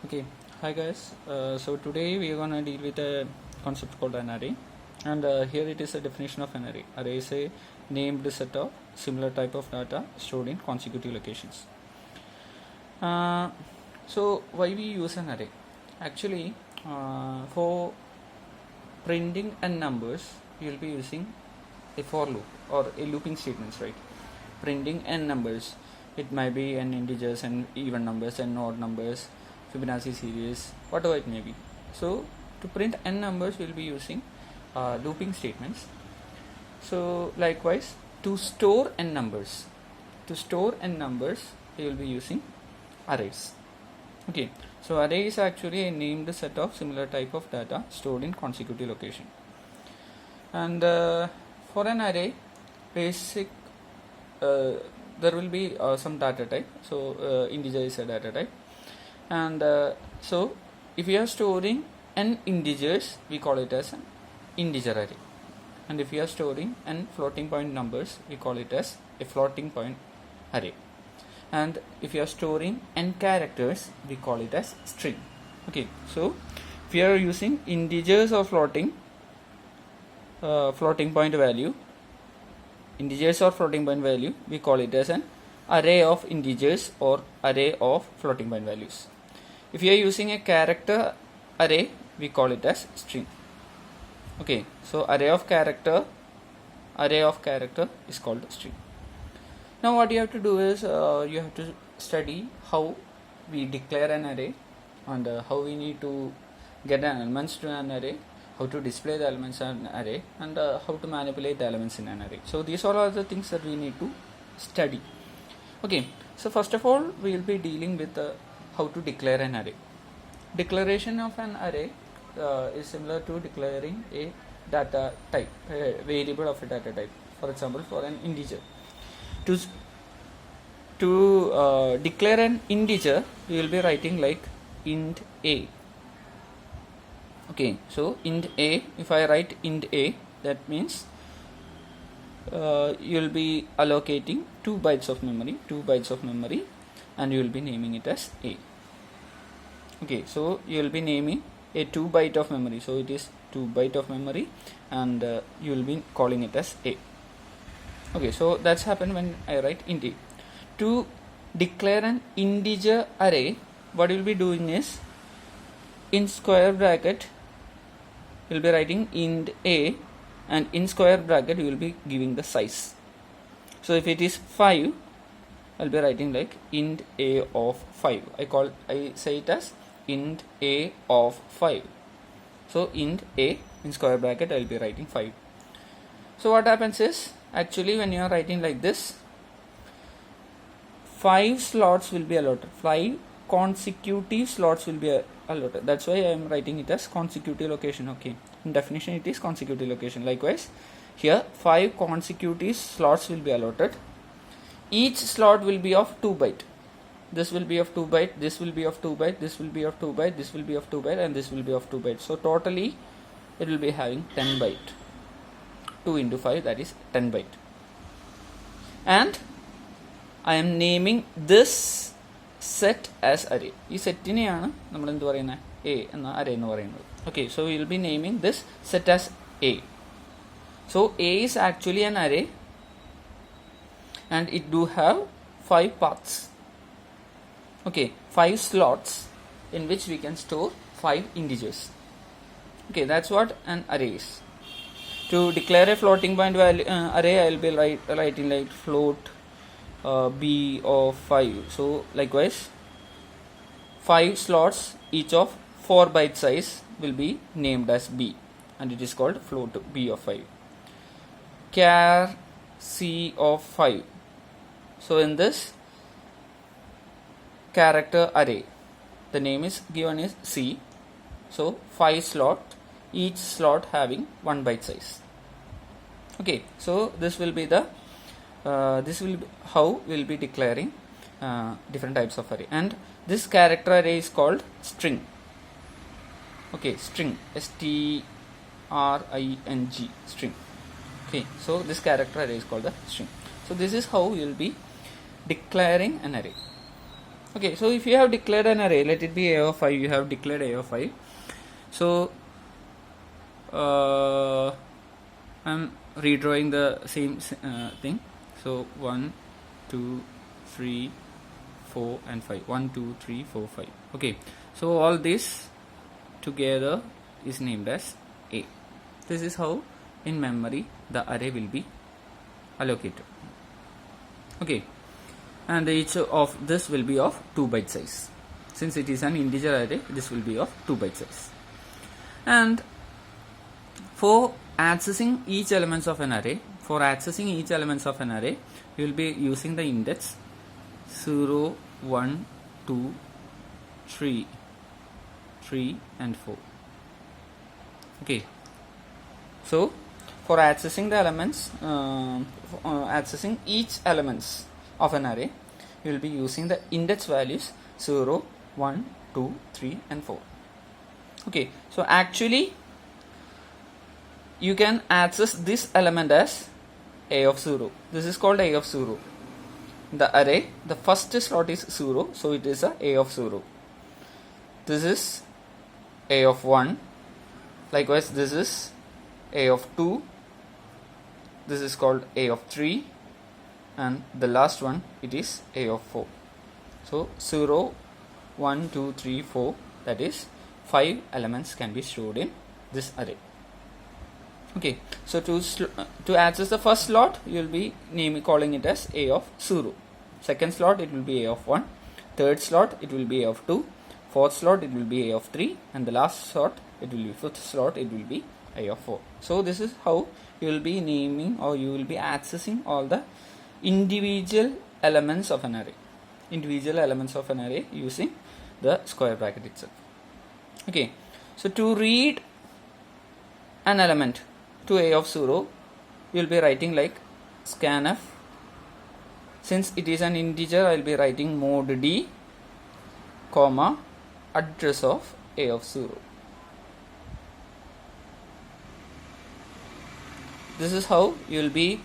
Okay, hi guys. So today we are gonna deal with a concept called an array, and here it is a definition of an array. Array is a named set of similar type of data stored in consecutive locations. Uh, so why we use an array? Actually, for printing n numbers, you will be using a for loop or a looping statements, right? Printing n numbers. It might be n integers and even numbers and odd numbers, Fibonacci series, whatever it may be. So to print n numbers, we'll be using looping statements. So likewise, to store n numbers, we will be using arrays. Okay, so array is actually a named set of similar type of data stored in consecutive location. And for an array, basic there will be some data type. So integer is a data type, and so if we are storing n integers, we call it as an integer array, and if we are storing n floating point numbers, we call it as a floating point array, and if you are storing n characters, we call it as string. Okay, so if we are using integers or floating point value, integers or floating point value, we call it as an array of integers or array of floating point values. If you are using a character array, we call it as string. Okay, so array of character is called string. Now what you have to do is you have to study how we declare an array, and how we need to get an elements to an array, how to display the elements in an array, and how to manipulate the elements in an array. So these all are the things that we need to study. Okay, so first of all, we will be dealing with how to declare an array. Declaration of an array is similar to declaring a data type, a variable of a data type. For example, for an integer, to declare an integer, we will be writing like int a. Okay, so int a, if I write int a, that means you will be allocating 2 bytes of memory, and you will be naming it as a. Okay, so you will be naming a 2 byte of memory, so it is 2 byte of memory, and you will be calling it as a. Okay, so that's happened when I write int a. To declare an integer array, what you will be doing is, in square bracket you will be writing int a, and in square bracket you will be giving the size. So if it is 5, I'll be writing like int a of 5. I say it as int a of 5. So int a, in square bracket I'll be writing 5. So what happens is, actually when you are writing like this, 5 slots will be allotted, 5 consecutive slots will be allotted. That's why I am writing it as consecutive location. Okay, in definition it is consecutive location. Likewise here 5 consecutive slots will be allotted. Each slot will be of 2 byte. This will be of 2 byte, this will be of 2 byte, this will be of 2 byte, this will be of 2 byte, and this will be of 2 byte. So totally it will be having 10 byte. 2 into 5, that is 10 byte. And I am naming this set as array. This set is A and array. Okay, so we will be naming this set as A. So A is actually an array, and it do have 5 paths. Okay, 5 slots in which we can store 5 integers. Okay, that's what an array is. To declare a floating point value array, I will be writing like float b of 5. So likewise 5 slots each of 4 byte size will be named as b, and it is called float b of 5. Char c of 5. So in this character array, the name is given is c. So 5 slot, each slot having 1 byte size. Okay, so this will be the how we will be declaring different types of array. And this character array is called string. Okay, string, string, string. Okay, so this character array is called the string. So this is how we will be declaring an array. Okay, so if you have declared an array, let it be a of 5, you have declared a of 5. So I'm redrawing the same thing. So 1, 2, 3, 4 and 5. 1, 2, 3, 4, 5. Okay, so all this together is named as A. This is how in memory the array will be allocated. Okay, and each of this will be of 2 byte size. Since it is an integer array, this will be of 2 byte size. And for accessing each elements of an array, you will be using the index 0, 1, 2, 3 and 4. Okay, so for accessing the elements, accessing each elements of an array, you will be using the index values 0, 1, 2, 3 and 4. Okay, so actually you can access this element as A of 0. This is called A of 0. The array, the first slot is 0, so it is a of 0. This is A of 1. Likewise, this is A of 2. This is called A of 3. And the last one, it is A of 4. So 0, 1, 2, 3, 4, that is 5 elements can be stored in this array. Okay, so to access the first slot, you will be calling it as A of 0. Second slot, it will be A of 1. Third slot, it will be A of 2. Fourth slot, it will be A of 3. And the last slot, it will be fifth slot, it will be A of 4. So this is how you will be naming, or you will be accessing all the individual elements of an array. Using the square bracket itself. Okay, so to read an element to A of 0, you will be writing like scanf. Since it is an integer, I will be writing mod D, comma, address of A of 0. This is how you will be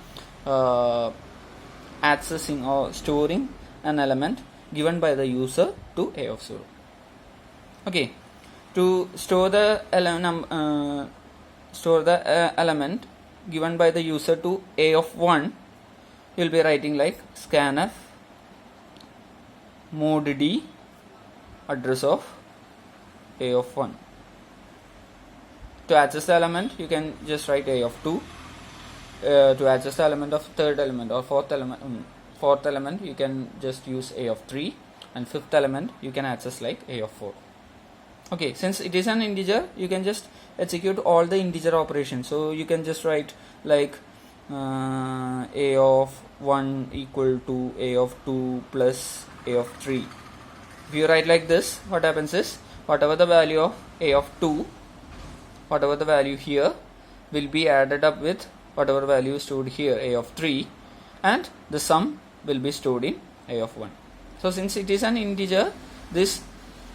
accessing or storing an element given by the user to A of 0. Okay, to store the element given by the user to A of 1, you will be writing like scanf mod D, address of A of 1. To access the element, you can just write A of 2. To access the element of third element or fourth element, you can just use A of 3, and fifth element you can access like A of 4. Okay, since it is an integer, you can just execute all the integer operations. So you can just write like A of 1 equal to A of 2 plus A of 3. If you write like this, what happens is, whatever the value of A of 2, whatever the value here, will be added up with whatever value stored here, A of 3, and the sum will be stored in A of 1. So since it is an integer, this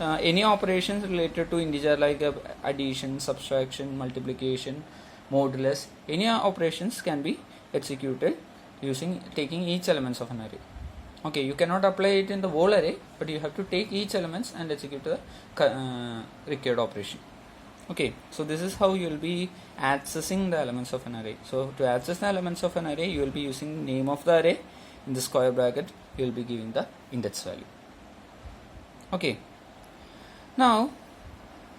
any operations related to integer like addition, subtraction, multiplication, modulus, any operations can be executed taking each elements of an array. Okay, you cannot apply it in the whole array, but you have to take each elements and execute the required operation. Okay, so this is how you will be accessing the elements of an array. So to access the elements of an array, you will be using name of the array. In the square bracket, you will be giving the index value. Okay, now